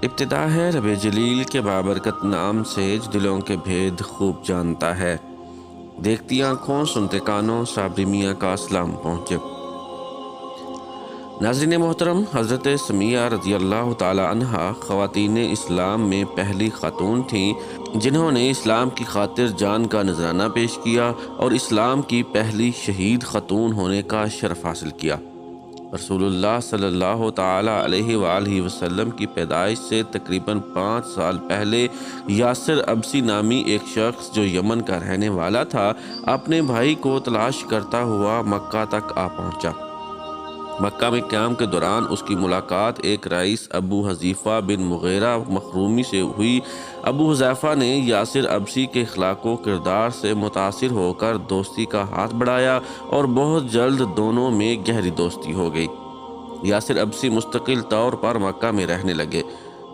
ابتدا ہے رب جلیل کے بابرکت نام سے جو دلوں کے بھید خوب جانتا ہے۔ دیکھتی آنکھوں سنتے کانوں صابری میاں کا اسلام پہنچے۔ ناظرین محترم، حضرت سمیہ رضی اللہ تعالی عنہ خواتین اسلام میں پہلی خاتون تھیں جنہوں نے اسلام کی خاطر جان کا نذرانہ پیش کیا اور اسلام کی پہلی شہید خاتون ہونے کا شرف حاصل کیا۔ رسول اللہ صلی اللہ تعالی علیہ وآلہ وسلم کی پیدائش سے تقریباً 5 سال پہلے یاسر ابسی نامی ایک شخص جو یمن کا رہنے والا تھا اپنے بھائی کو تلاش کرتا ہوا مکہ تک آ پہنچا۔ مکہ میں قیام کے دوران اس کی ملاقات ایک رئیس ابو حذیفہ بن مغیرہ مخرومی سے ہوئی۔ ابو حذیفہ نے یاسر ابسی کے اخلاق و کردار سے متاثر ہو کر دوستی کا ہاتھ بڑھایا اور بہت جلد دونوں میں گہری دوستی ہو گئی۔ یاسر ابسی مستقل طور پر مکہ میں رہنے لگے۔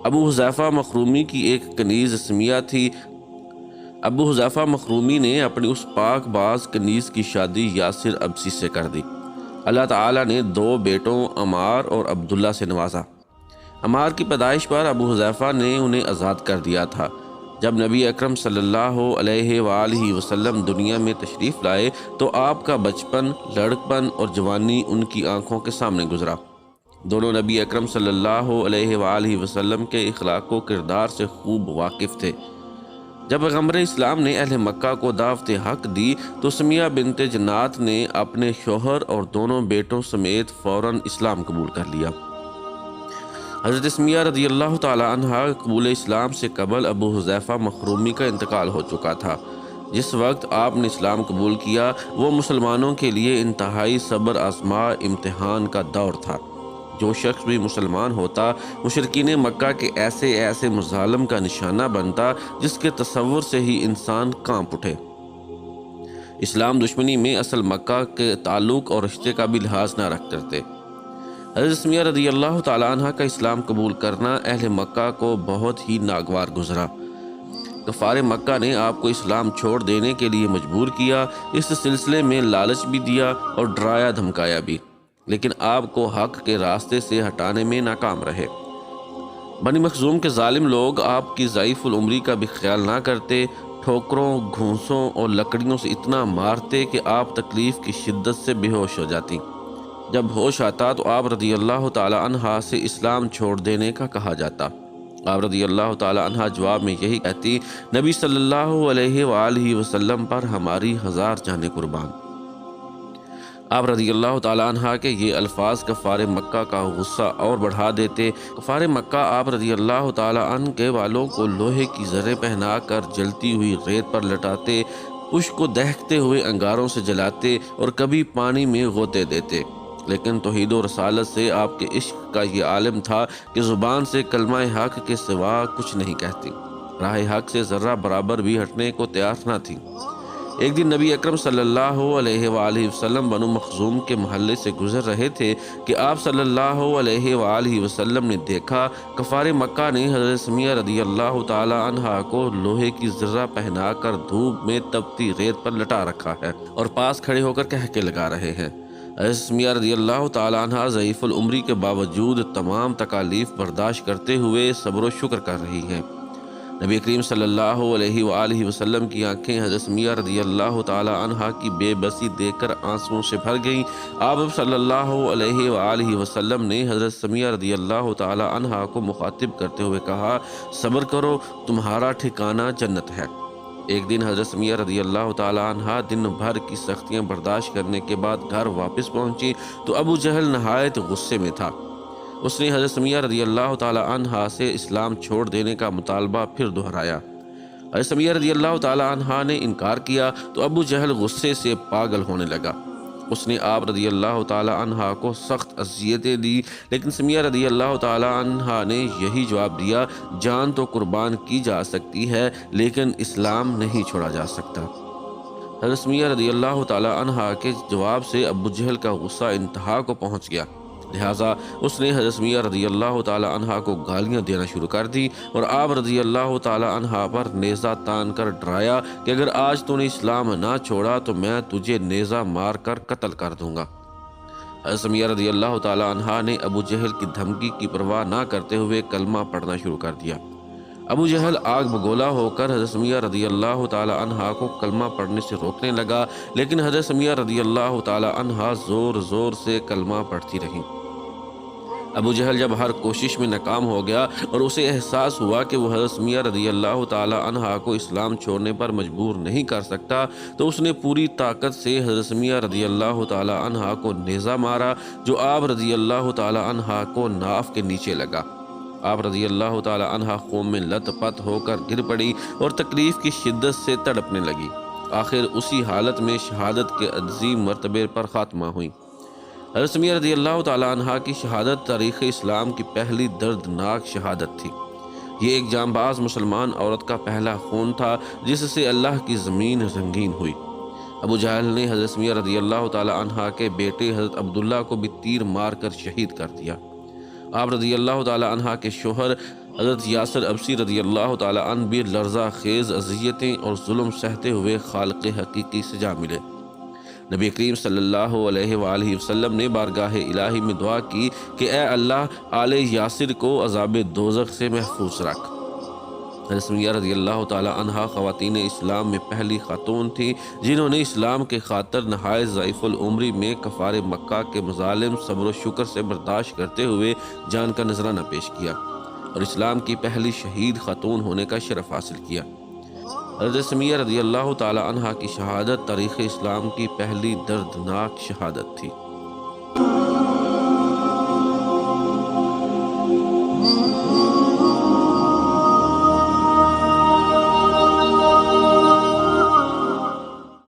ابو حذیفہ مخرومی کی ایک کنیز سمیہ تھی۔ ابو حذیفہ مخرومی نے اپنی اس پاک باز کنیز کی شادی یاسر ابسی سے کر دی۔ اللہ تعالیٰ نے 2 بیٹوں عمار اور عبداللہ سے نوازا۔ عمار کی پیدائش پر ابو حذیفہ نے انہیں آزاد کر دیا تھا۔ جب نبی اکرم صلی اللہ علیہ وآلہ وسلم دنیا میں تشریف لائے تو آپ کا بچپن، لڑکپن اور جوانی ان کی آنکھوں کے سامنے گزرا۔ دونوں نبی اکرم صلی اللہ علیہ وآلہ وسلم کے اخلاق و کردار سے خوب واقف تھے۔ جب پیغمبر اسلام نے اہل مکہ کو دعوت حق دی تو سمیہ بنت جنات نے اپنے شوہر اور دونوں بیٹوں سمیت فوراً اسلام قبول کر لیا۔ حضرت سمیہ رضی اللہ تعالی عنہ قبول اسلام سے قبل ابو حذیفہ مخرومی کا انتقال ہو چکا تھا۔ جس وقت آپ نے اسلام قبول کیا وہ مسلمانوں کے لیے انتہائی صبر آزما امتحان کا دور تھا۔ جو شخص بھی مسلمان ہوتا مشرکین مکہ کے ایسے مظالم کا نشانہ بنتا جس کے تصور سے ہی انسان کانپ اٹھے۔ اسلام دشمنی میں اصل مکہ کے تعلق اور رشتے کا بھی لحاظ نہ رکھتے تھے۔ حضرت سمیہ رضی اللہ تعالی عنہ کا اسلام قبول کرنا اہل مکہ کو بہت ہی ناگوار گزرا۔ کفار مکہ نے آپ کو اسلام چھوڑ دینے کے لیے مجبور کیا، اس سلسلے میں لالچ بھی دیا اور ڈرایا دھمکایا بھی، لیکن آپ کو حق کے راستے سے ہٹانے میں ناکام رہے۔ بنی مخزوم کے ظالم لوگ آپ کی ضعیف العمری کا بھی خیال نہ کرتے، ٹھوکروں، گھونسوں اور لکڑیوں سے اتنا مارتے کہ آپ تکلیف کی شدت سے بے ہوش ہو جاتی۔ جب ہوش آتا تو آپ رضی اللہ تعالی عنہ سے اسلام چھوڑ دینے کا کہا جاتا۔ آپ رضی اللہ تعالی عنہ جواب میں یہی کہتی، نبی صلی اللہ علیہ وآلہ وسلم پر ہماری 1000 جانیں قربان۔ آپ رضی اللہ تعالی عنہ کے یہ الفاظ کفار مکہ کا غصہ اور بڑھا دیتے۔ کفار مکہ آپ رضی اللہ تعالی عنہ کے والوں کو لوہے کی زریں پہنا کر جلتی ہوئی ریت پر لٹاتے، پشت کو دہکتے ہوئے انگاروں سے جلاتے اور کبھی پانی میں غوطے دیتے، لیکن توحید و رسالت سے آپ کے عشق کا یہ عالم تھا کہ زبان سے کلمہ حق کے سوا کچھ نہیں کہتی، راہ حق سے ذرہ برابر بھی ہٹنے کو تیار نہ تھی۔ ایک دن نبی اکرم صلی اللہ علیہ وآلہ وسلم بنو مخزوم کے محلے سے گزر رہے تھے کہ آپ صلی اللہ علیہ وآلہ وسلم نے دیکھا کفار مکہ نے حضرت سمیہ رضی اللہ تعالی عنہ کو لوہے کی زرہ پہنا کر دھوپ میں تپتی ریت پر لٹا رکھا ہے اور پاس کھڑے ہو کر کہکے لگا رہے ہیں۔ حضرت سمیہ رضی اللہ تعالی عنہ ضعیف العمری کے باوجود تمام تکالیف برداشت کرتے ہوئے صبر و شکر کر رہی ہیں۔ نبی کریم صلی اللہ علیہ وآلہ وسلم کی آنکھیں حضرت سمیہ رضی اللہ تعالی عنہ کی بے بسی دیکھ کر آنسوؤں سے بھر گئیں۔ آپ صلی اللہ علیہ وآلہ وسلم نے حضرت سمیہ رضی اللہ تعالی عنہ کو مخاطب کرتے ہوئے کہا، صبر کرو، تمہارا ٹھکانہ جنت ہے۔ ایک دن حضرت سمیہ رضی اللہ تعالی عنہ دن بھر کی سختیاں برداشت کرنے کے بعد گھر واپس پہنچی تو ابو جہل نہایت غصے میں تھا۔ اس نے حضرت سمیہ رضی اللہ تعالی عنہ سے اسلام چھوڑ دینے کا مطالبہ پھر دہرایا۔ حضرت سمیہ رضی اللہ تعالی عنہ نے انکار کیا تو ابو جہل غصے سے پاگل ہونے لگا۔ اس نے آپ رضی اللہ تعالی عنہ کو سخت اذیتیں دی، لیکن سمیہ رضی اللہ تعالی عنہ نے یہی جواب دیا، جان تو قربان کی جا سکتی ہے لیکن اسلام نہیں چھوڑا جا سکتا۔ حضرت سمیہ رضی اللہ تعالی عنہ کے جواب سے ابو جہل کا غصہ انتہا کو پہنچ گیا، لہٰذا اس نے حضرت سمیہ رضی اللہ تعالی عنہ کو گالیاں دینا شروع کر دی اور آپ رضی اللہ تعالی عنہ پر نیزہ تان کر ڈرایا کہ اگر آج تو نے اسلام نہ چھوڑا تو میں تجھے نیزہ مار کر قتل کر دوں گا۔ حضرت سمیہ رضی اللہ تعالی عنہا نے ابو جہل کی دھمکی کی پرواہ نہ کرتے ہوئے کلمہ پڑھنا شروع کر دیا۔ ابو جہل آگ بگولا ہو کر حضرت سمیہ رضی اللہ تعالی عنہا کو کلمہ پڑھنے سے روکنے لگا، لیکن حضرت سمیہ رضی اللہ تعالی عنہا زور زور سے کلمہ پڑھتی رہیں۔ ابو جہل جب ہر کوشش میں ناکام ہو گیا اور اسے احساس ہوا کہ وہ حضرت سمیہ رضی اللہ تعالی عنہا کو اسلام چھوڑنے پر مجبور نہیں کر سکتا، تو اس نے پوری طاقت سے حضرت سمیہ رضی اللہ تعالی عنہا کو نیزہ مارا، جو آپ رضی اللہ تعالی عنہا کو ناف کے نیچے لگا۔ آپ رضی اللہ تعالی عنہا خون میں لت پت ہو کر گر پڑی اور تکلیف کی شدت سے تڑپنے لگی۔ آخر اسی حالت میں شہادت کے عظیم مرتبے پر خاتمہ ہوئی۔ حضرت سمیہ رضی اللہ تعالی عنہا کی شہادت تاریخ اسلام کی پہلی دردناک شہادت تھی۔ یہ ایک جانباز مسلمان عورت کا پہلا خون تھا جس سے اللہ کی زمین رنگین ہوئی۔ ابو جہل نے حضرت سمیہ رضی اللہ تعالی عنہا کے بیٹے حضرت عبداللہ کو بھی تیر مار کر شہید کر دیا۔ آپ رضی اللہ تعالی عنہا کے شوہر حضرت یاسر ابسی رضی اللہ تعالی عنہ بھی لرزہ خیز اذیتیں اور ظلم سہتے ہوئے خالق حقیقی سے جا ملے۔ نبی کریم صلی اللہ علیہ وآلہ وسلم نے بارگاہ الہی میں دعا کی کہ اے اللہ آل یاسر کو عذاب دوزخ سے محفوظ رکھ۔ حضرت سمیہ رضی اللہ تعالی عنہا خواتین اسلام میں پہلی خاتون تھی جنہوں نے اسلام کے خاطر نہایت ضعیف العمری میں کفار مکہ کے مظالم صبر و شکر سے برداشت کرتے ہوئے جان کا نذرانہ پیش کیا اور اسلام کی پہلی شہید خاتون ہونے کا شرف حاصل کیا۔ حضرت سمیہ رضی اللہ تعالی عنہا کی شہادت تاریخ اسلام کی پہلی دردناک شہادت تھی۔